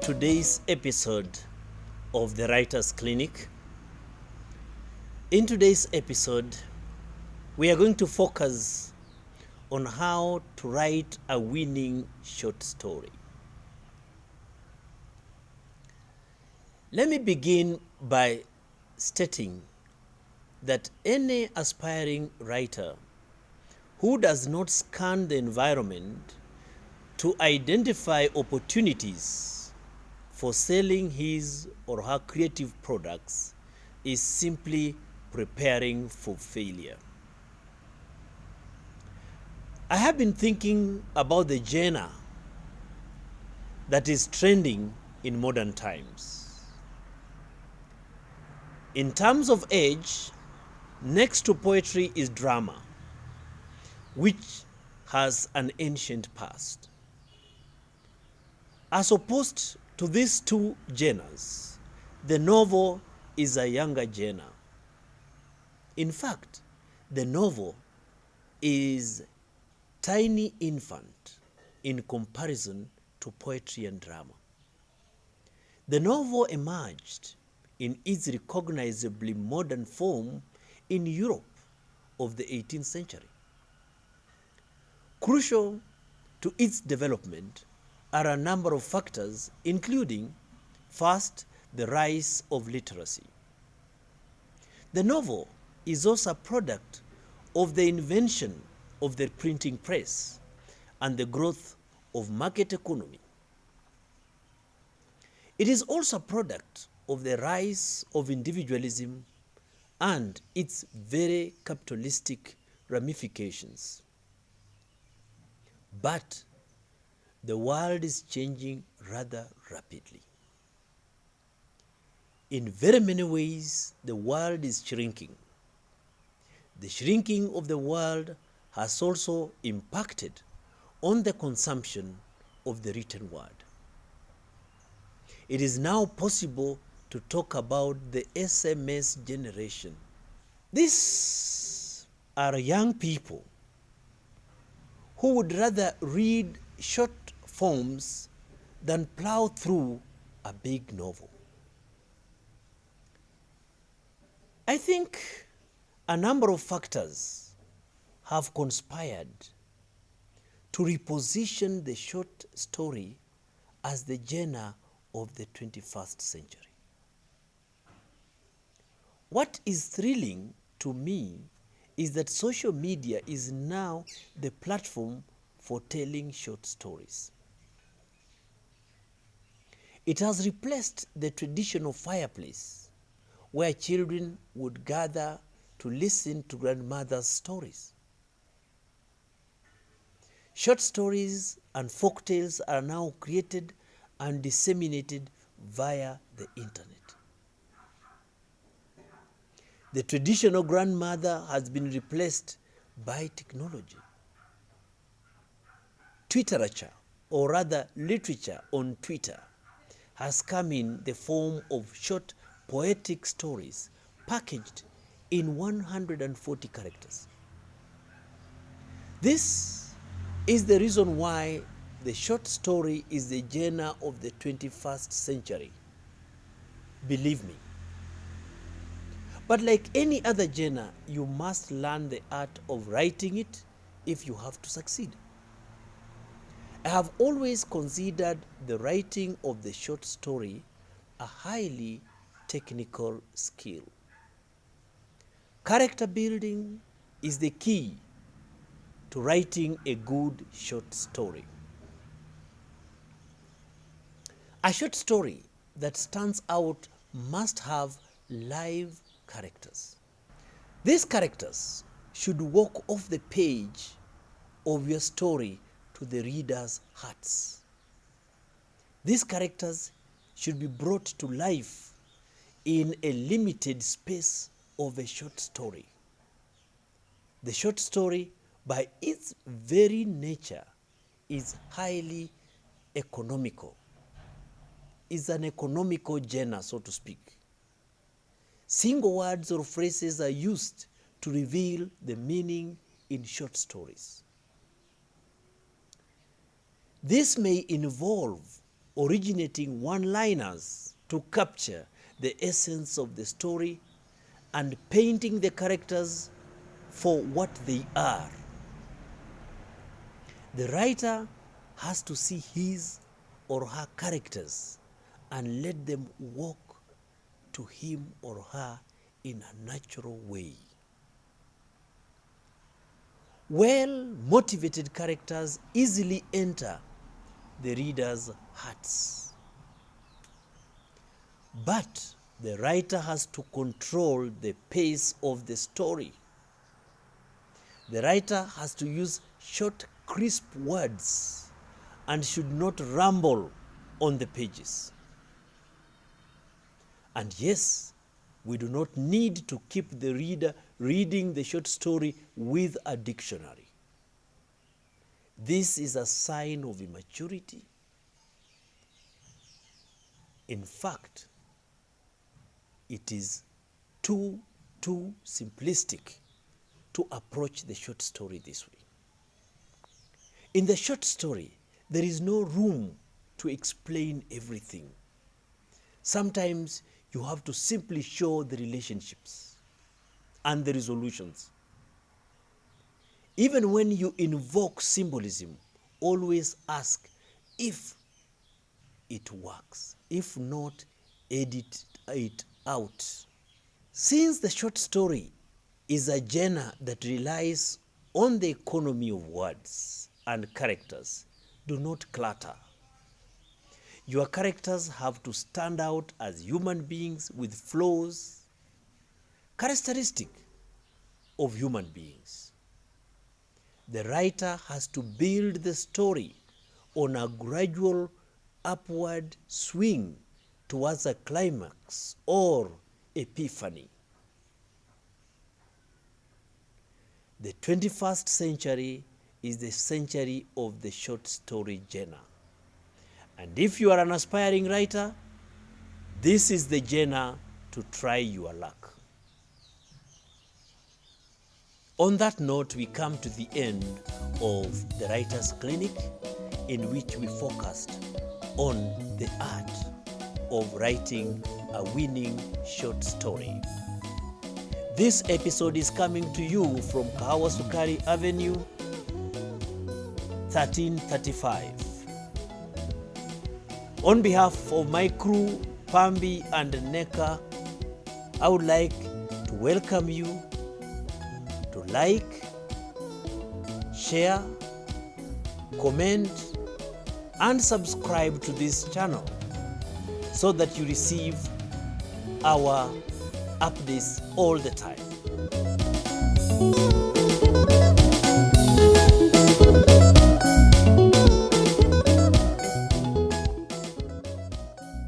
today's episode of the Writers Clinic. In today's episode, we are going to focus on how to write a winning short story. Let me begin by stating that any aspiring writer who does not scan the environment to identify opportunities for selling his or her creative products is simply preparing for failure. I have been thinking about the genre that is trending in modern times. In terms of age, next to poetry is drama, which has an ancient past. As opposed to these two genres, the novel is a younger genre. In fact, the novel is tiny infant in comparison to poetry and drama. The novel emerged in its recognizably modern form in Europe of the 18th century. Crucial to its development are a number of factors, including, first, the rise of literacy. The novel is also a product of the invention of the printing press and the growth of market economy. It is also a product of the rise of individualism and its very capitalistic ramifications. But the world is changing rather rapidly. In very many ways, the world is shrinking. The shrinking of the world has also impacted on the consumption of the written word. It is now possible to talk about the SMS generation. These are young people who would rather read short forms than plow through a big novel. I think a number of factors have conspired to reposition the short story as the genre of the 21st century. What is thrilling to me is that social media is now the platform for telling short stories. It has replaced the traditional fireplace where children would gather to listen to grandmother's stories. Short stories and folk tales are now created and disseminated via the internet. The traditional grandmother has been replaced by technology. Twitterature, or rather literature on Twitter, has come in the form of short poetic stories packaged in 140 characters. This is the reason why the short story is the genre of the 21st century. Believe me. But like any other genre, you must learn the art of writing it if you have to succeed. I have always considered the writing of the short story a highly technical skill. Character building is the key to writing a good short story. A short story that stands out must have live characters. These characters should walk off the page of your story to the reader's hearts. These characters should be brought to life in a limited space of a short story. The short story, by its very nature, is highly economical. Is an economical genre, so to speak. Single words or phrases are used to reveal the meaning in short stories. This may involve originating one-liners to capture the essence of the story and painting the characters for what they are. The writer has to see his or her characters and let them walk to him or her in a natural way. Well-motivated characters easily enter the reader's hearts. But the writer has to control the pace of the story. The writer has to use short, crisp words and should not ramble on the pages. And yes, we do not need to keep the reader reading the short story with a dictionary. This is a sign of immaturity. In fact, it is too simplistic to approach the short story this way. In the short story, there is no room to explain everything. Sometimes you have to simply show the relationships and the resolutions. Even when you invoke symbolism, always ask if it works. If not, edit it out. Since the short story is a genre that relies on the economy of words and characters, do not clutter. Your characters have to stand out as human beings with flaws, characteristic of human beings. The writer has to build the story on a gradual upward swing towards a climax or epiphany. The 21st century is the century of the short story genre. And if you are an aspiring writer, this is the genre to try your luck. On that note, we come to the end of the Writers Clinic, in which we focused on the art of writing a winning short story. This episode is coming to you from Kahawa Sukari Avenue, 1335. On behalf of my crew, Pambi and Neka, I would like to welcome you to like, share, comment, and subscribe to this channel so that you receive our updates all the time.